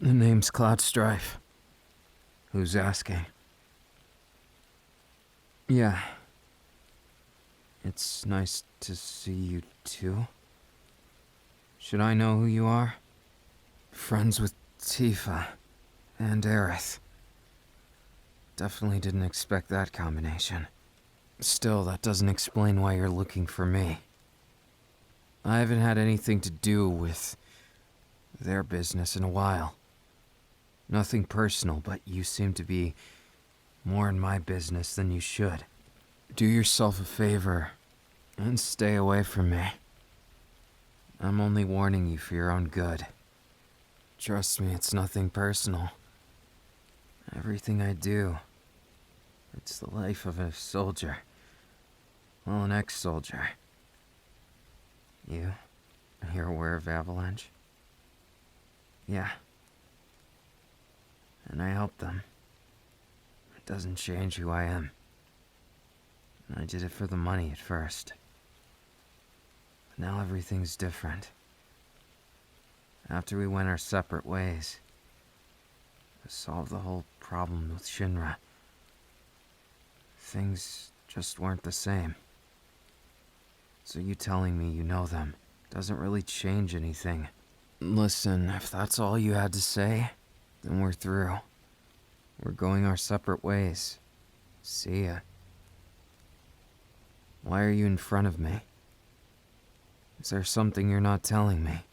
The name's Strife. Who's asking? Yeah. It's nice to see you too. Should I know who you are? Friends with Tifa and Aerith. Definitely didn't expect that combination. Still, that doesn't explain why you're looking for me. I haven't had anything to do with their business in a while. Nothing personal, but you seem to be more in my business than you should. Do yourself a favor and stay away from me. I'm only warning you for your own good. Trust me, it's nothing personal. Everything I do, it's the life of a soldier. Well, an ex-soldier. You're aware of Avalanche? Yeah. And I helped them. It doesn't change who I am. I did it for the money at first. But now everything's different. After we went our separate ways, I solved the whole problem with Shinra. Things just weren't the same. So you telling me you know them doesn't really change anything. Listen, if that's all you had to say, then we're through. We're going our separate ways. See ya. Why are you in front of me? Is there something you're not telling me?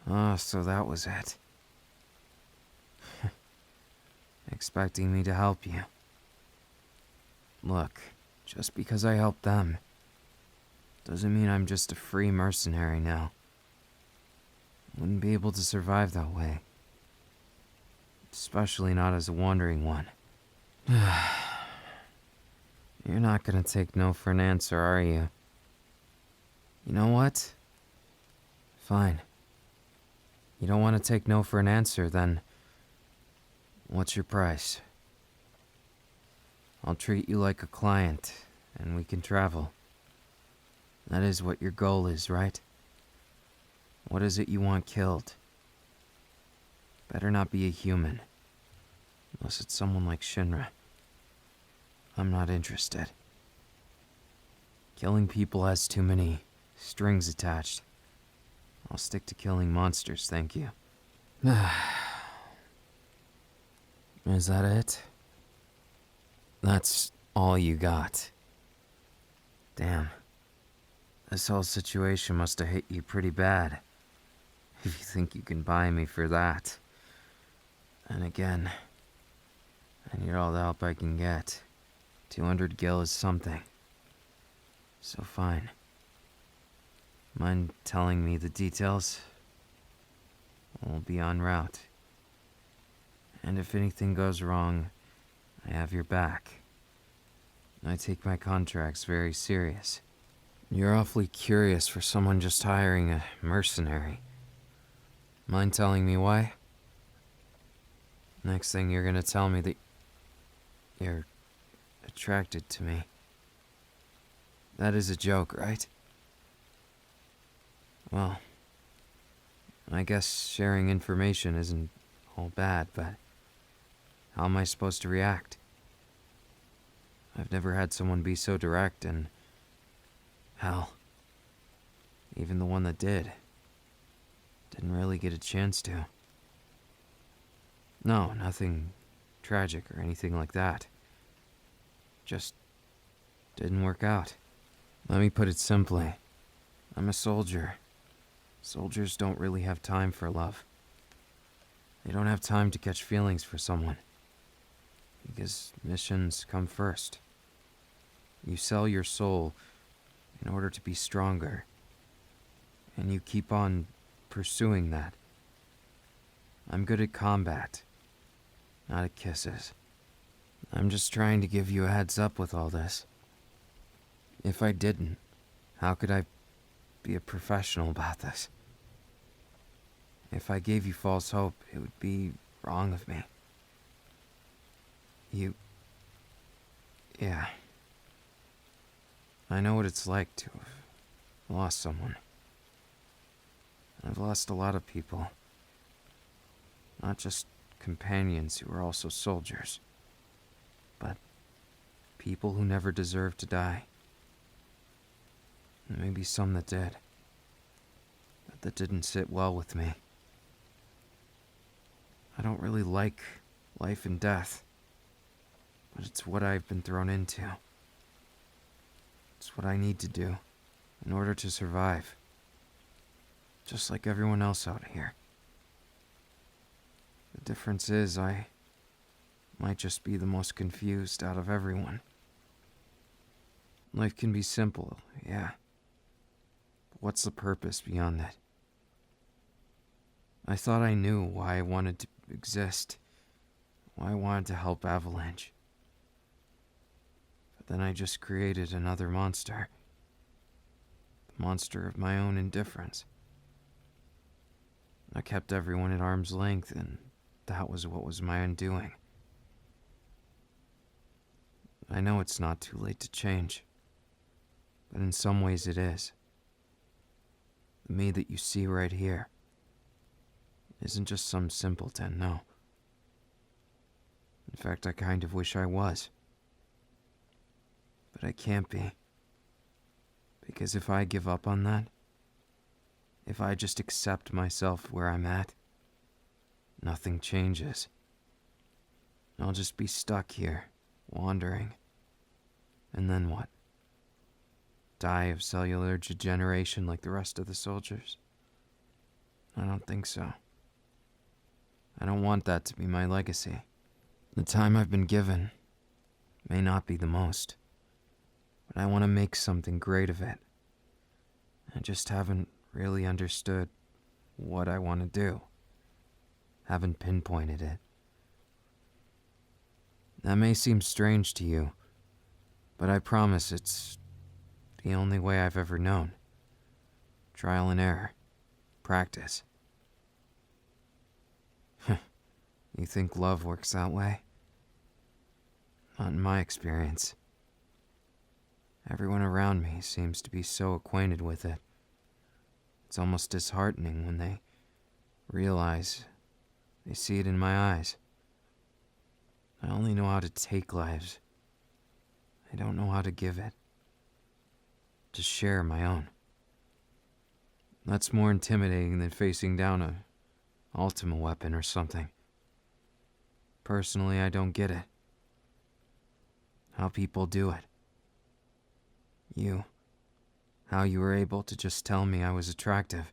Ah, so that was it. Expecting me to help you. Look, just because I helped them doesn't mean I'm just a free mercenary now. Wouldn't be able to survive that way. Especially not as a wandering one. You're not gonna take no for an answer, are you? You know what? Fine. You don't want to take no for an answer, then what's your price? I'll treat you like a client, and we can travel. That is what your goal is, right? What is it you want killed? Better not be a human. Unless it's someone like Shinra. I'm not interested. Killing people has too many strings attached. I'll stick to killing monsters, thank you. Is that it? That's all you got. Damn. This whole situation must have hit you pretty bad. If you think you can buy me for that. And again, I need all the help I can get. 200 gil is something. So fine. Mind telling me the details? We'll be en route. And if anything goes wrong, I have your back. I take my contracts very serious. You're awfully curious for someone just hiring a mercenary. Mind telling me why? Next thing you're gonna tell me that you're attracted to me. That is a joke, right? Well, I guess sharing information isn't all bad, but how am I supposed to react? I've never had someone be so direct, and hell, even the one that didn't really get a chance to. No, nothing tragic or anything like that. Just didn't work out. Let me put it simply. I'm a soldier. Soldiers don't really have time for love. They don't have time to catch feelings for someone. Because missions come first. You sell your soul in order to be stronger. And you keep on pursuing that. I'm good at combat, not at kisses. I'm just trying to give you a heads up with all this. If I didn't, how could I be a professional about this? If I gave you false hope, it would be wrong of me. Yeah. I know what it's like to have lost someone. I've lost a lot of people. Not just companions who are also soldiers, but people who never deserved to die. And maybe some that did, but that didn't sit well with me. I don't really like life and death, but it's what I've been thrown into. It's what I need to do in order to survive, just like everyone else out here. The difference is I might just be the most confused out of everyone. Life can be simple, yeah. But what's the purpose beyond it? I thought I knew why I wanted to exist, why I wanted to help Avalanche. But then I just created another monster. The monster of my own indifference. I kept everyone at arm's length, and that was what was my undoing. I know it's not too late to change, but in some ways it is. The me that you see right here isn't just some simpleton, no. In fact, I kind of wish I was. But I can't be. Because if I give up on that, if I just accept myself where I'm at, nothing changes. I'll just be stuck here, wandering. And then what? Die of cellular degeneration like the rest of the soldiers? I don't think so. I don't want that to be my legacy. The time I've been given may not be the most, but I want to make something great of it. I just haven't really understood what I want to do. Haven't pinpointed it. That may seem strange to you, but I promise it's the only way I've ever known. Trial and error. Practice. You think love works that way? Not in my experience. Everyone around me seems to be so acquainted with it. It's almost disheartening when they realize they see it in my eyes. I only know how to take lives. I don't know how to give it. To share my own. That's more intimidating than facing down a Ultima weapon or something. Personally, I don't get it. How people do it. How you were able to just tell me I was attractive.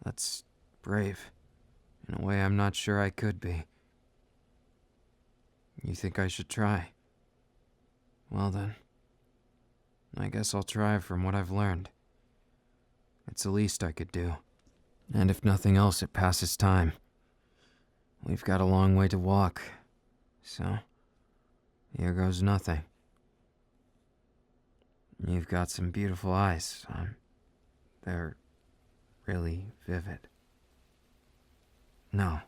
That's brave, in a way I'm not sure I could be. You think I should try? Well then, I guess I'll try from what I've learned. It's the least I could do. And if nothing else, it passes time. We've got a long way to walk, so here goes nothing. You've got some beautiful eyes, son. They're really vivid. No,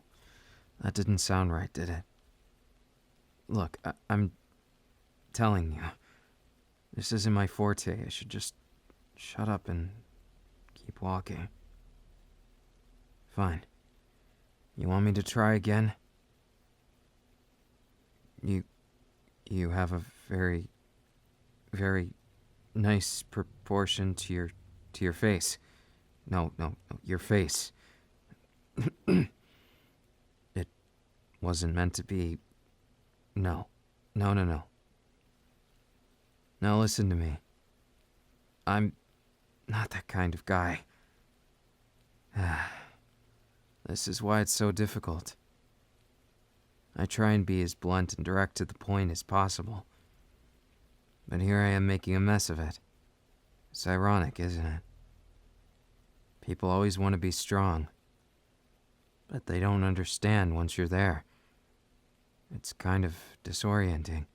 that didn't sound right, did it? Look, I'm telling you, this isn't my forte. I should just shut up and keep walking. Fine. You want me to try again? You have a very, very nice proportion to your face. No, your face. It wasn't meant to be. No. Now listen to me. I'm not that kind of guy. This is why it's so difficult. I try and be as blunt and direct to the point as possible. But here I am making a mess of it. It's ironic, isn't it? People always want to be strong, but they don't understand once you're there. It's kind of disorienting.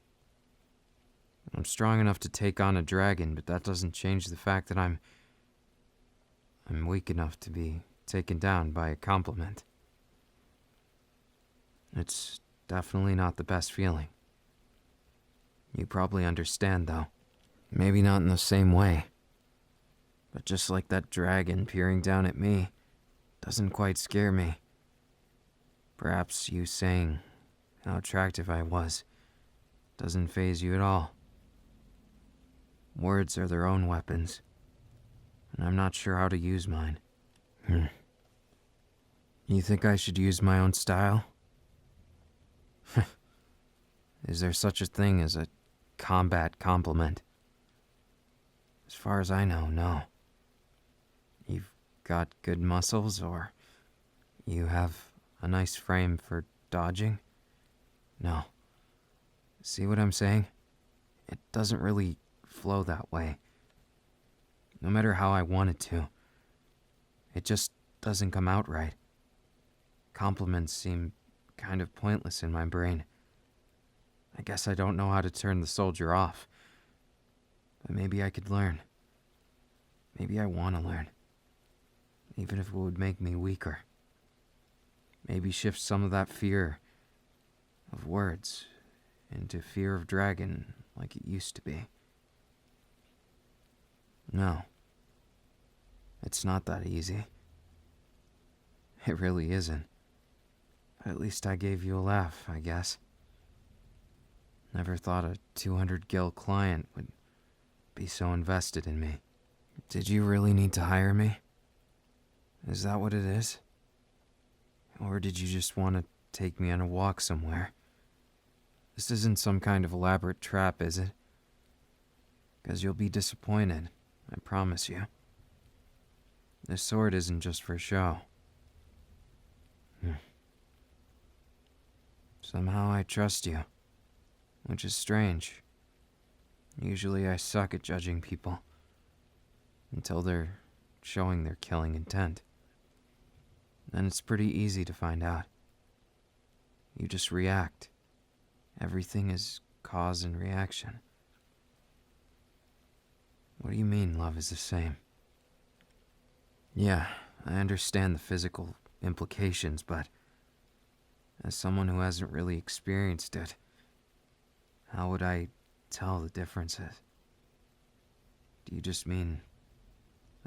I'm strong enough to take on a dragon, but that doesn't change the fact that I'm weak enough to be taken down by a compliment. It's definitely not the best feeling. You probably understand, though. Maybe not in the same way. But just like that dragon peering down at me, doesn't quite scare me. Perhaps you saying how attractive I was doesn't faze you at all. Words are their own weapons, and I'm not sure how to use mine. You think I should use my own style? Is there such a thing as a combat compliment? As far as I know, no. You've got good muscles, or you have a nice frame for dodging? No. See what I'm saying? It doesn't really flow that way. No matter how I want it to. It just doesn't come out right. Compliments seem kind of pointless in my brain. I guess I don't know how to turn the soldier off. But maybe I could learn. Maybe I want to learn. Even if it would make me weaker. Maybe shift some of that fear of words into fear of dragon like it used to be. No. It's not that easy. It really isn't. But at least I gave you a laugh, I guess. Never thought a 200 gil client would be so invested in me. Did you really need to hire me? Is that what it is? Or did you just want to take me on a walk somewhere? This isn't some kind of elaborate trap, is it? Because you'll be disappointed, I promise you. This sword isn't just for show. Somehow I trust you, which is strange. Usually I suck at judging people, until they're showing their killing intent. Then it's pretty easy to find out. You just react. Everything is cause and reaction. What do you mean love is the same? Yeah, I understand the physical implications, but as someone who hasn't really experienced it, how would I tell the differences? Do you just mean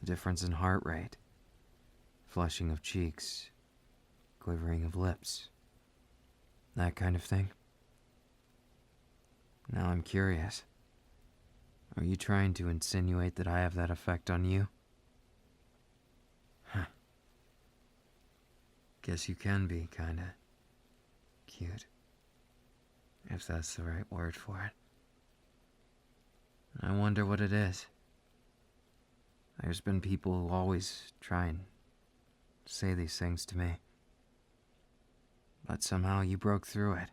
a difference in heart rate, flushing of cheeks, quivering of lips, that kind of thing? Now I'm curious. Are you trying to insinuate that I have that effect on you? Huh. Guess you can be kinda cute, if that's the right word for it. I wonder what it is. There's been people who always try and say these things to me. But somehow you broke through it.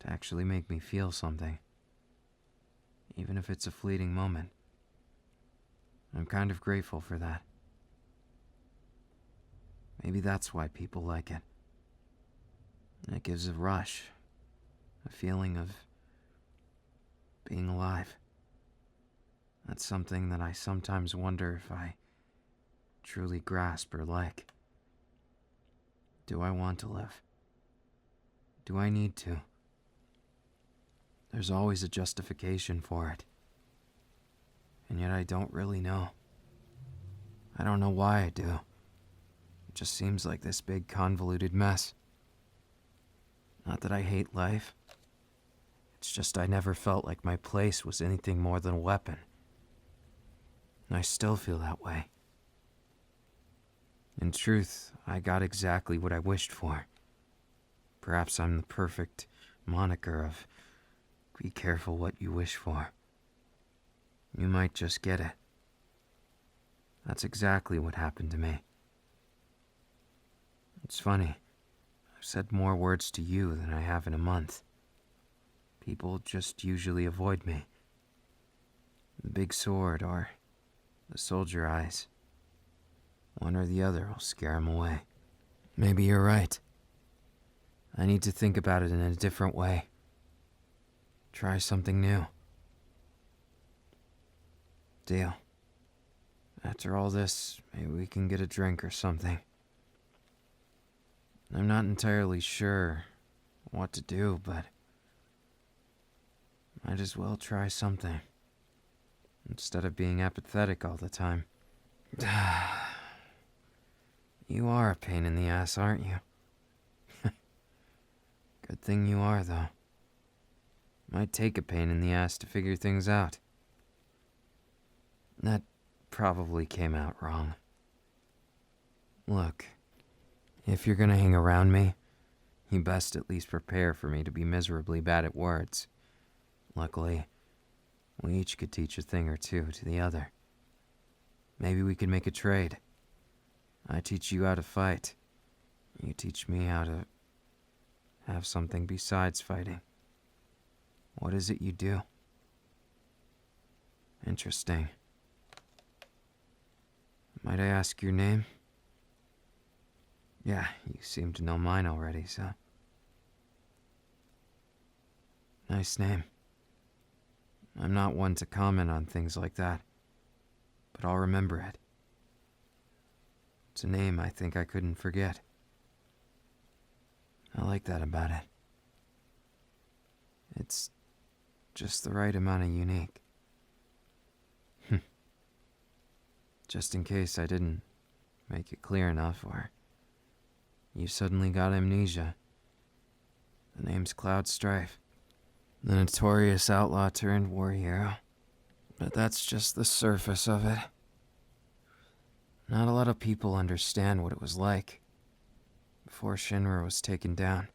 To actually make me feel something. Even if it's a fleeting moment. I'm kind of grateful for that. Maybe that's why people like it. It gives a rush. A feeling of being alive. That's something that I sometimes wonder if I truly grasp or like. Do I want to live? Do I need to? There's always a justification for it. And yet I don't really know. I don't know why I do. It just seems like this big convoluted mess. Not that I hate life. It's just I never felt like my place was anything more than a weapon. And I still feel that way. In truth, I got exactly what I wished for. Perhaps I'm the perfect moniker of be careful what you wish for. You might just get it. That's exactly what happened to me. It's funny. I've said more words to you than I have in a month. People just usually avoid me. The big sword or the soldier eyes. One or the other will scare them away. Maybe you're right. I need to think about it in a different way. Try something new. Deal. After all this, maybe we can get a drink or something. I'm not entirely sure what to do, but might as well try something. Instead of being apathetic all the time. You are a pain in the ass, aren't you? Good thing you are, though. Might take a pain in the ass to figure things out. That probably came out wrong. Look, if you're gonna hang around me, you best at least prepare for me to be miserably bad at words. Luckily, we each could teach a thing or two to the other. Maybe we could make a trade. I teach you how to fight. You teach me how to have something besides fighting. What is it you do? Interesting. Might I ask your name? Yeah, you seem to know mine already, so. Nice name. I'm not one to comment on things like that, but I'll remember it. It's a name I think I couldn't forget. I like that about it. It's just the right amount of unique. Just in case I didn't make it clear enough, or you suddenly got amnesia. The name's Strife, the notorious outlaw turned war hero. But that's just the surface of it. Not a lot of people understand what it was like before Shinra was taken down.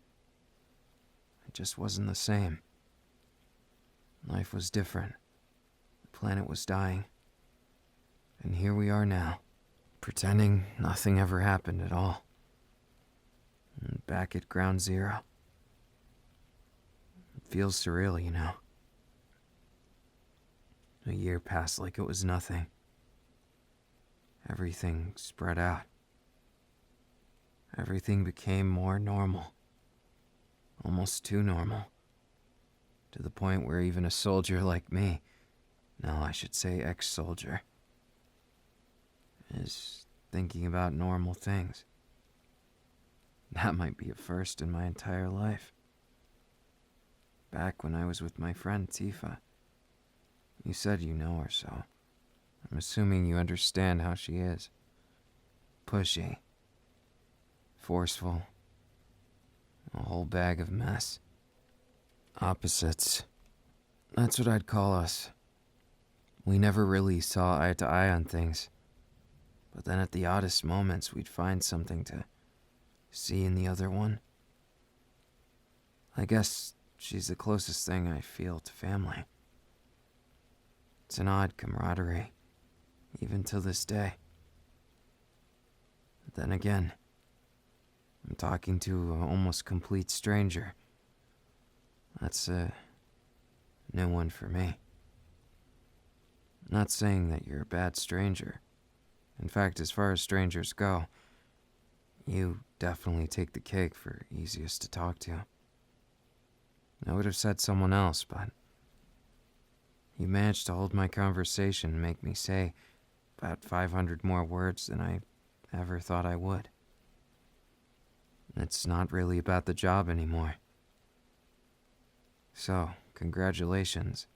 It just wasn't the same. Life was different. The planet was dying. And here we are now, pretending nothing ever happened at all. And back at ground zero. It feels surreal, you know. A year passed like it was nothing. Everything spread out. Everything became more normal. Almost too normal. To the point where even a soldier like me, no, I should say ex-soldier, is thinking about normal things. That might be a first in my entire life. Back when I was with my friend Tifa. You said you know her, so I'm assuming you understand how she is. Pushy. Forceful. A whole bag of mess. Opposites. That's what I'd call us. We never really saw eye to eye on things. But then at the oddest moments, we'd find something to see in the other one. I guess she's the closest thing I feel to family. It's an odd camaraderie, even to this day. But then again, I'm talking to an almost complete stranger. That's a new one for me. Not saying that you're a bad stranger. In fact, as far as strangers go, you definitely take the cake for easiest to talk to. I would have said someone else, but you managed to hold my conversation and make me say about 500 more words than I ever thought I would. It's not really about the job anymore. So, congratulations.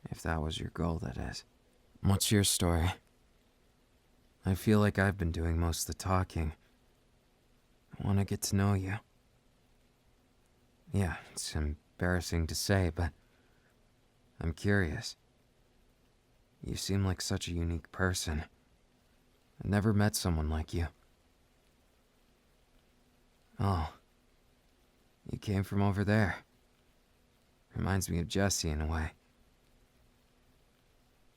If that was your goal, that is. What's your story? I feel like I've been doing most of the talking. I want to get to know you. Yeah, it's embarrassing to say, but I'm curious. You seem like such a unique person. I've never met someone like you. Oh, you came from over there. Reminds me of Jesse in a way.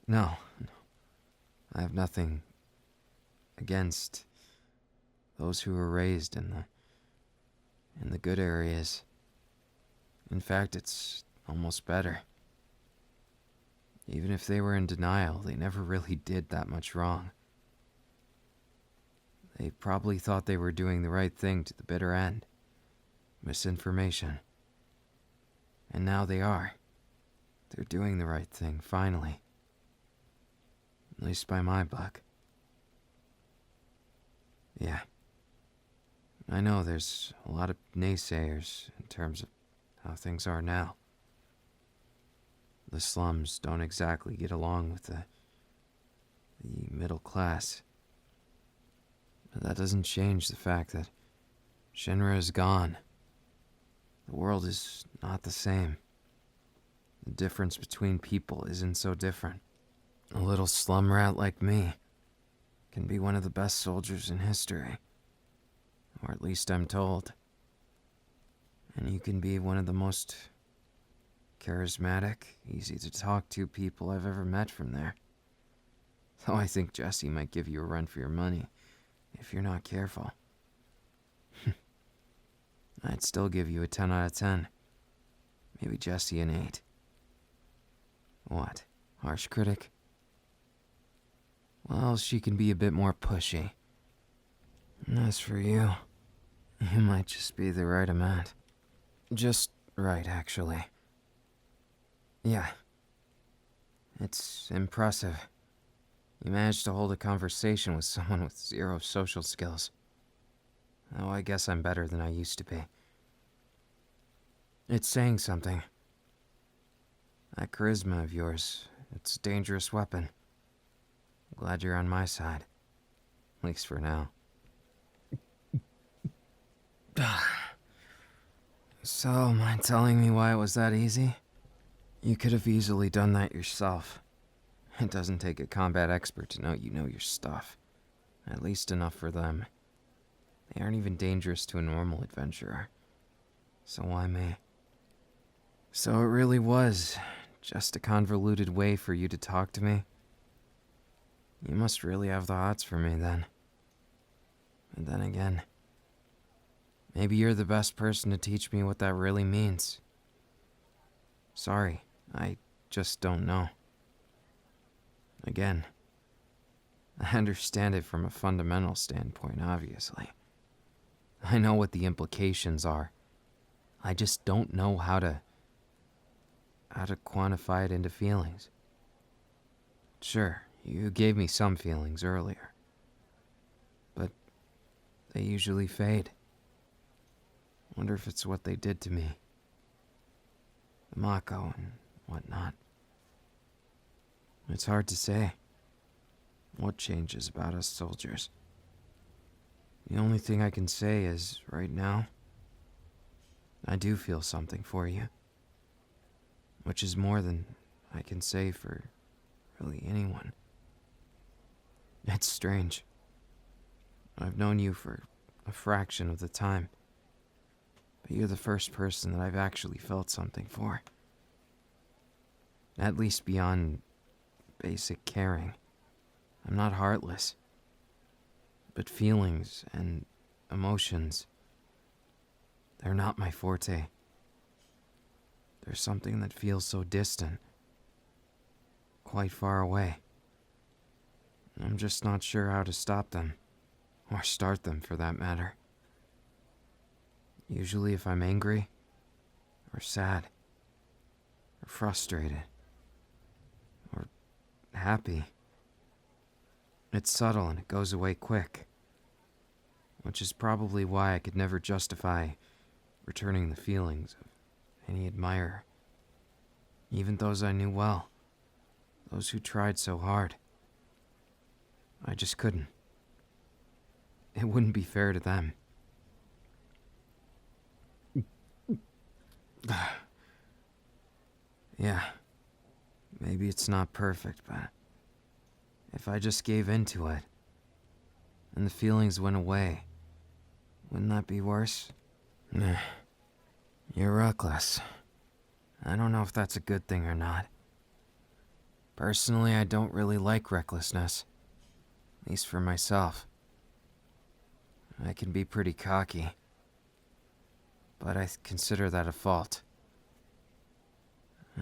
No, I have nothing against those who were raised in the good areas. In fact, it's almost better. Even if they were in denial, they never really did that much wrong. They probably thought they were doing the right thing to the bitter end. Misinformation. And now they are. They're doing the right thing, finally. At least by my book. Yeah. I know there's a lot of naysayers in terms of how things are now. The slums don't exactly get along with the middle class. But that doesn't change the fact that Shinra is gone. The world is not the same. The difference between people isn't so different. A little slum rat like me can be one of the best soldiers in history. Or at least I'm told. And you can be one of the most charismatic, easy to talk to people I've ever met from there. Though I think Jesse might give you a run for your money if you're not careful. I'd still give you a 10 out of 10. Maybe Jesse an 8. What? Harsh critic? Well, she can be a bit more pushy. And as for you, you might just be the right amount. Just right, actually. Yeah. It's impressive. You managed to hold a conversation with someone with 0 social skills. Oh, I guess I'm better than I used to be. It's saying something. That charisma of yours, it's a dangerous weapon. I'm glad you're on my side. At least for now. So, mind telling me why it was that easy? You could have easily done that yourself. It doesn't take a combat expert to know you know your stuff. At least enough for them. They aren't even dangerous to a normal adventurer. So why me? So it really was just a convoluted way for you to talk to me? You must really have the hots for me then. And then again, maybe you're the best person to teach me what that really means. Sorry, I just don't know. Again, I understand it from a fundamental standpoint, obviously. I know what the implications are. I just don't know how to quantify it into feelings. Sure, you gave me some feelings earlier, but they usually fade. Wonder if it's what they did to me. The Mako and whatnot. It's hard to say what changes about us soldiers. The only thing I can say is, right now, I do feel something for you. Which is more than I can say for really anyone. It's strange. I've known you for a fraction of the time, but you're the first person that I've actually felt something for. At least beyond basic caring. I'm not heartless. But feelings and emotions, they're not my forte. There's something that feels so distant, quite far away. I'm just not sure how to stop them, or start them for that matter. Usually if I'm angry, or sad, or frustrated, or happy, it's subtle and it goes away quick. Which is probably why I could never justify returning the feelings of any admirer. Even those I knew well. Those who tried so hard. I just couldn't. It wouldn't be fair to them. Yeah. Maybe it's not perfect, but if I just gave in to it, and the feelings went away, wouldn't that be worse? Nah. You're reckless. I don't know if that's a good thing or not. Personally, I don't really like recklessness. At least for myself. I can be pretty cocky. But I consider that a fault.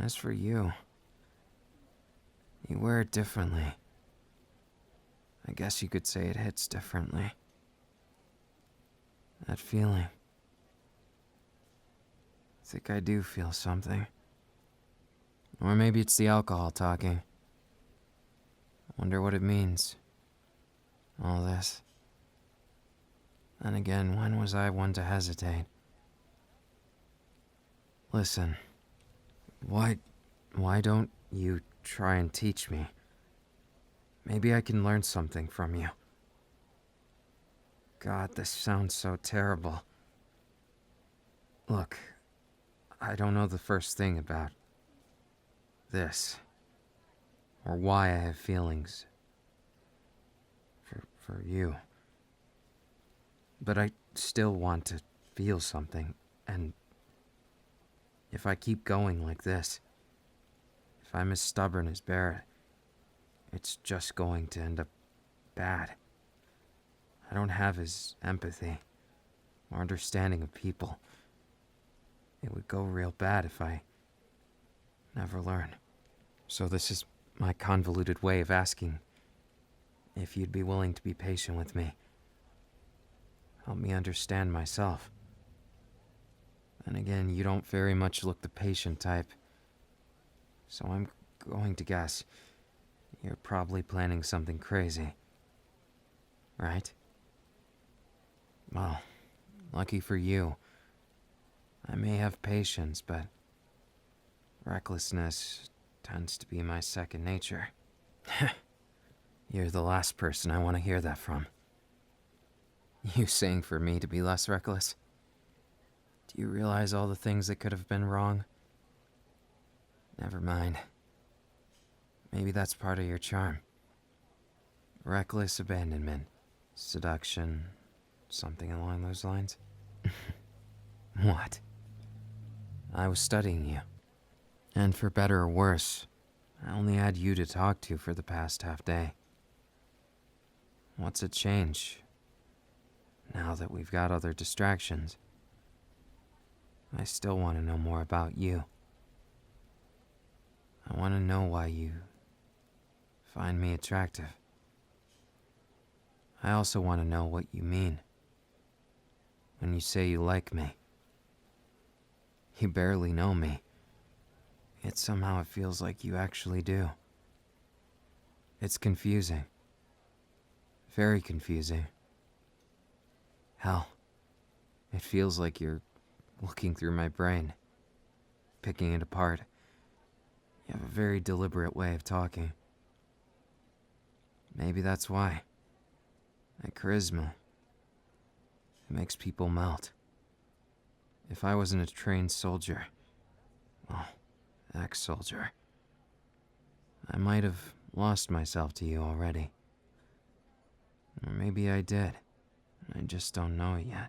As for you, you wear it differently. I guess you could say it hits differently. That feeling. I think I do feel something. Or maybe it's the alcohol talking. I wonder what it means. All this. Then again, when was I one to hesitate? Listen, why don't you try and teach me? Maybe I can learn something from you. God, this sounds so terrible. Look, I don't know the first thing about this, or why I have feelings for you. But I still want to feel something, and if I keep going like this, if I'm as stubborn as Barrett, it's just going to end up bad. I don't have his empathy or understanding of people. It would go real bad if I never learn. So this is my convoluted way of asking if you'd be willing to be patient with me. Help me understand myself. Then again, you don't very much look the patient type. So I'm going to guess you're probably planning something crazy. Right? Well, lucky for you. I may have patience, but recklessness tends to be my second nature. You're the last person I want to hear that from. You saying for me to be less reckless? Do you realize all the things that could have been wrong? Never mind. Maybe that's part of your charm. Reckless abandonment, seduction, something along those lines. What? I was studying you. And for better or worse, I only had you to talk to for the past half day. What's a change? Now that we've got other distractions, I still want to know more about you. I want to know why you find me attractive. I also want to know what you mean when you say you like me. You barely know me, yet somehow it feels like you actually do. It's confusing. Very confusing. Hell, it feels like you're looking through my brain, picking it apart. You have a very deliberate way of talking. Maybe that's why. That charisma. It makes people melt. If I wasn't a trained soldier, well, ex-soldier, I might have lost myself to you already. Or maybe I did. I just don't know it yet.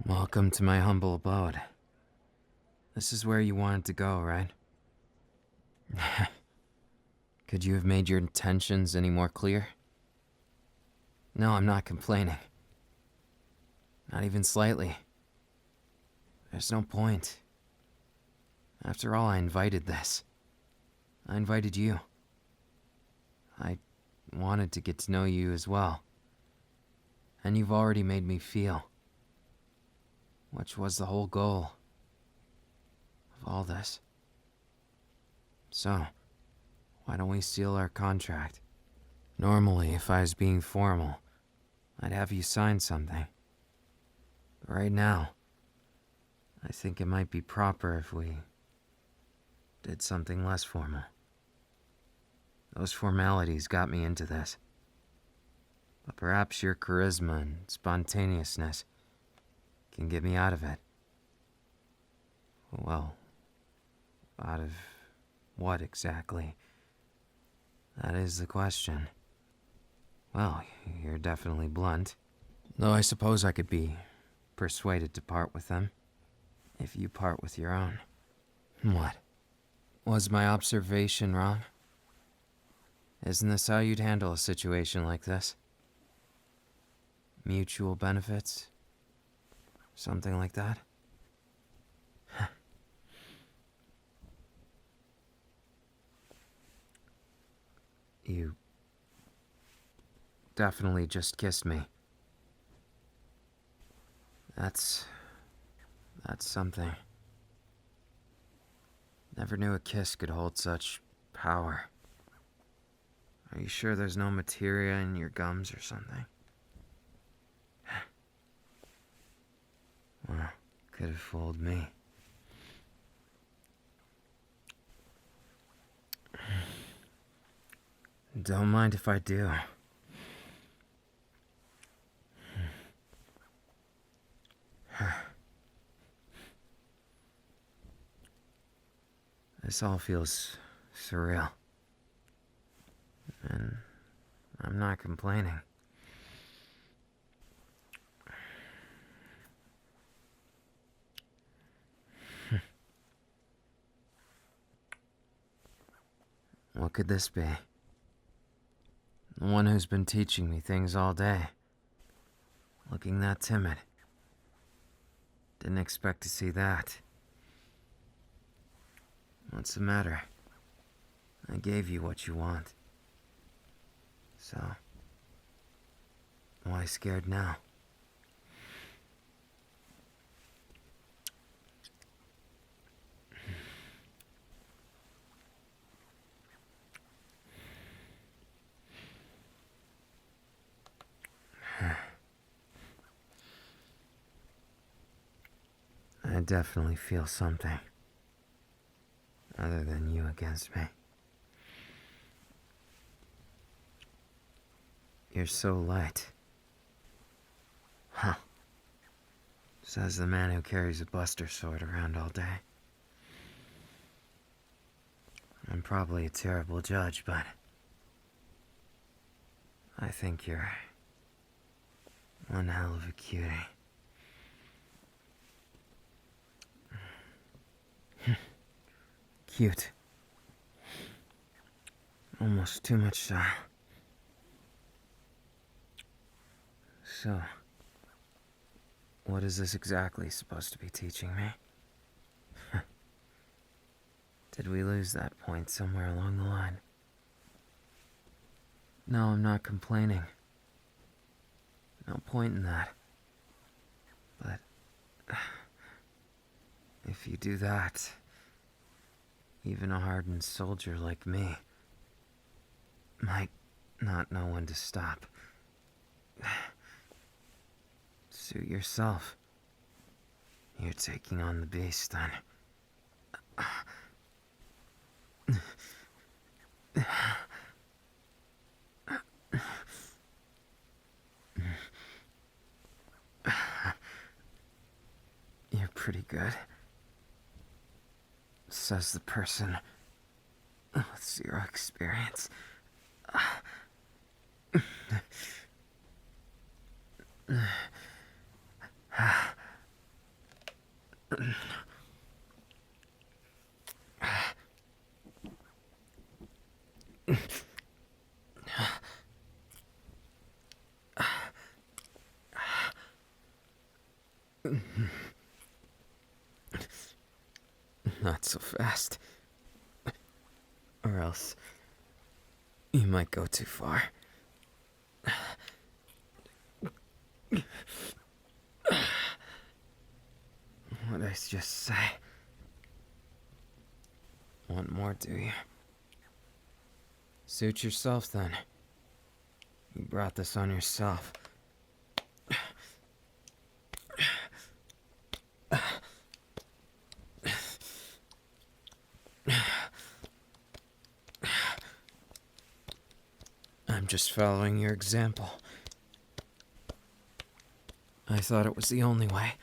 Welcome to my humble abode. This is where you wanted to go, right? Could you have made your intentions any more clear? No, I'm not complaining. Not even slightly. There's no point. After all, I invited this. I invited you. I wanted to get to know you as well. And you've already made me feel. Which was the whole goal of all this. So, why don't we seal our contract? Normally, if I was being formal, I'd have you sign something. But right now, I think it might be proper if we did something less formal. Those formalities got me into this. But perhaps your charisma and spontaneousness can get me out of it. Well, out of what exactly? That is the question. Well, you're definitely blunt. Though I suppose I could be persuaded to part with them, if you part with your own. What? Was my observation wrong? Isn't this how you'd handle a situation like this? Mutual benefits? Something like that? You definitely just kissed me. That's something. Never knew a kiss could hold such power. Are you sure there's no materia in your gums or something? Well, could have fooled me. Don't mind if I do. This all feels surreal. And I'm not complaining. What could this be? The one who's been teaching me things all day. Looking that timid. Didn't expect to see that. What's the matter? I gave you what you want. So, why scared now? I definitely feel something. Other than you against me. You're so light. Huh. Says the man who carries a buster sword around all day. I'm probably a terrible judge, but I think you're one hell of a cutie. Cute. Almost too much style. So, what is this exactly supposed to be teaching me? Did we lose that point somewhere along the line? No, I'm not complaining. No point in that. But if you do that, even a hardened soldier like me might not know when to stop. Suit yourself. You're taking on the beast, then. You're pretty good, says the person with zero experience. Not so fast. Or else you might go too far. What'd I just say? Want more, do you? Suit yourself, then. You brought this on yourself. I'm just following your example. I thought it was the only way.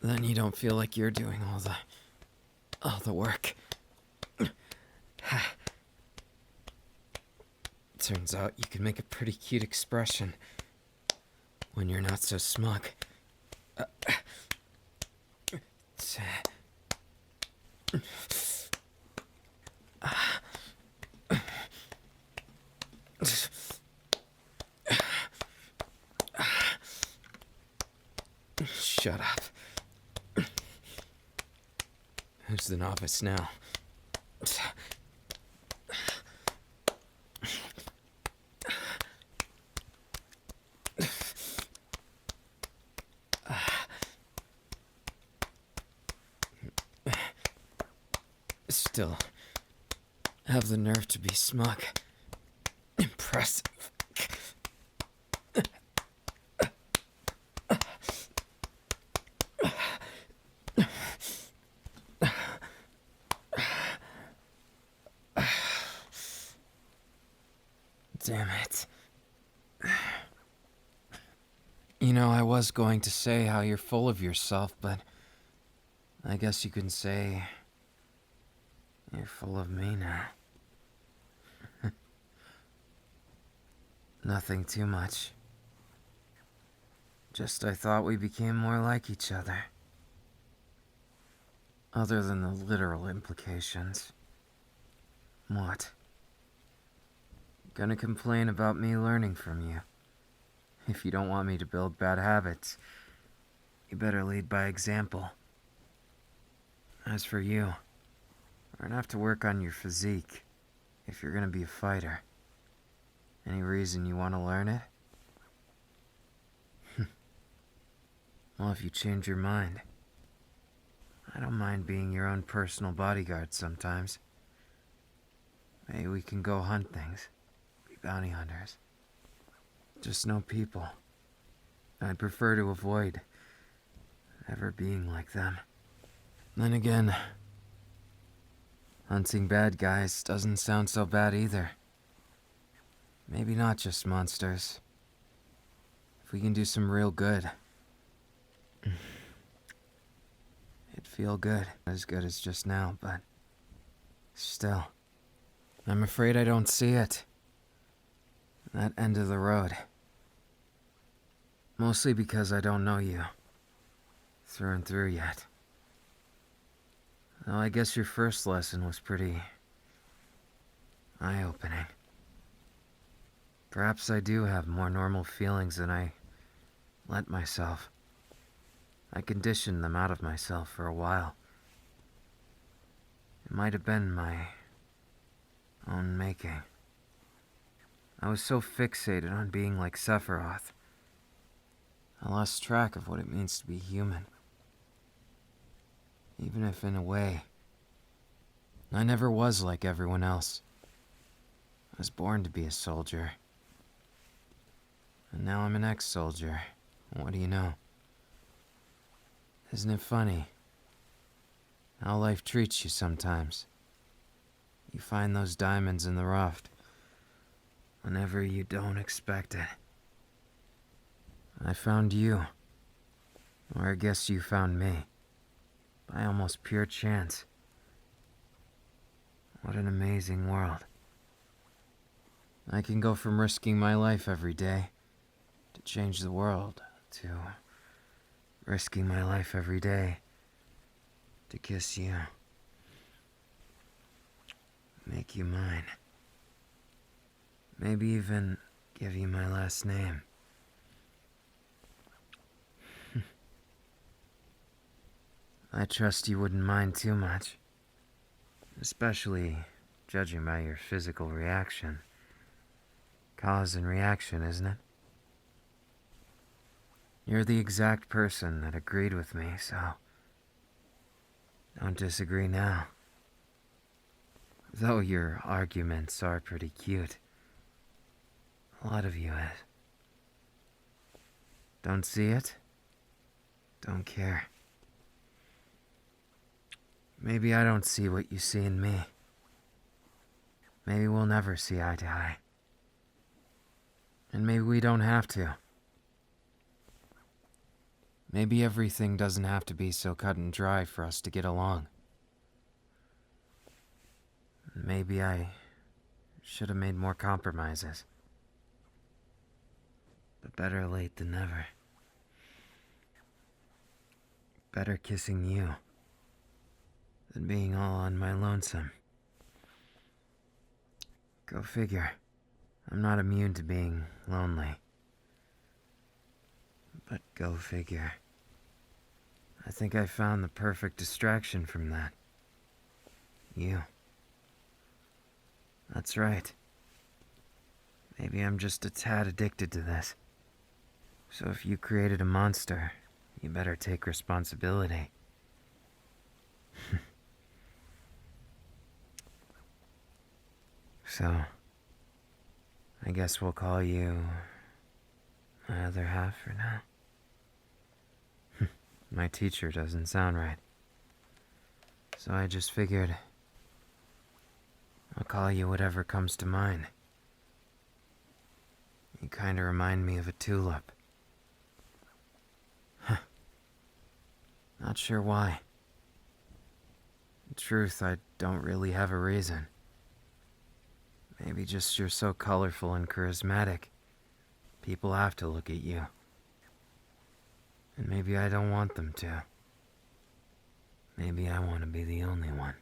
Then you don't feel like you're doing all the work. Turns out you can make a pretty cute expression when you're not so smug. Shut up. Who's the novice now? Still, have the nerve to be smug. Impressive. Damn it. You know, I was going to say how you're full of yourself, but I guess you can say You're full of me now. Nothing too much. Just I thought we became more like each other. Other than the literal implications. What? Gonna complain about me learning from you. If you don't want me to build bad habits, you better lead by example. As for you, we're gonna have to work on your physique if you're gonna be a fighter. Any reason you want to learn it? Well, if you change your mind, I don't mind being your own personal bodyguard sometimes. Maybe we can go hunt things, be bounty hunters. Just no people. I'd prefer to avoid ever being like them. Then again, hunting bad guys doesn't sound so bad either. Maybe not just monsters. If we can do some real good. It'd feel good. Not as good as just now, but still. I'm afraid I don't see it. That end of the road. Mostly because I don't know you. Through and through yet. Though I guess your first lesson was pretty eye-opening. Perhaps I do have more normal feelings than I let myself. I conditioned them out of myself for a while. It might have been my own making. I was so fixated on being like Sephiroth, I lost track of what it means to be human. Even if, in a way, I never was like everyone else. I was born to be a soldier. And now I'm an ex-soldier. What do you know? Isn't it funny how life treats you sometimes? You find those diamonds in the rough whenever you don't expect it. I found you. Or I guess you found me. By almost pure chance. What an amazing world. I can go from risking my life every day to change the world to risking my life every day to kiss you. Make you mine. Maybe even give you my last name. I trust you wouldn't mind too much. Especially judging by your physical reaction. Cause and reaction, isn't it? You're the exact person that agreed with me, so don't disagree now. Though your arguments are pretty cute. A lot of you is. Don't see it? Don't care. Maybe I don't see what you see in me. Maybe we'll never see eye to eye. And maybe we don't have to. Maybe everything doesn't have to be so cut and dry for us to get along. Maybe I should have made more compromises. But better late than never. Better kissing you than being all on my lonesome. Go figure. I'm not immune to being lonely. But go figure. I think I found the perfect distraction from that. You. That's right. Maybe I'm just a tad addicted to this. So if you created a monster, you better take responsibility. So, I guess we'll call you my other half for now. My teacher doesn't sound right. So I just figured I'll call you whatever comes to mind. You kinda remind me of a tulip. Not sure why. Truth, I don't really have a reason. Maybe just you're so colorful and charismatic. People have to look at you. And maybe I don't want them to. Maybe I want to be the only one.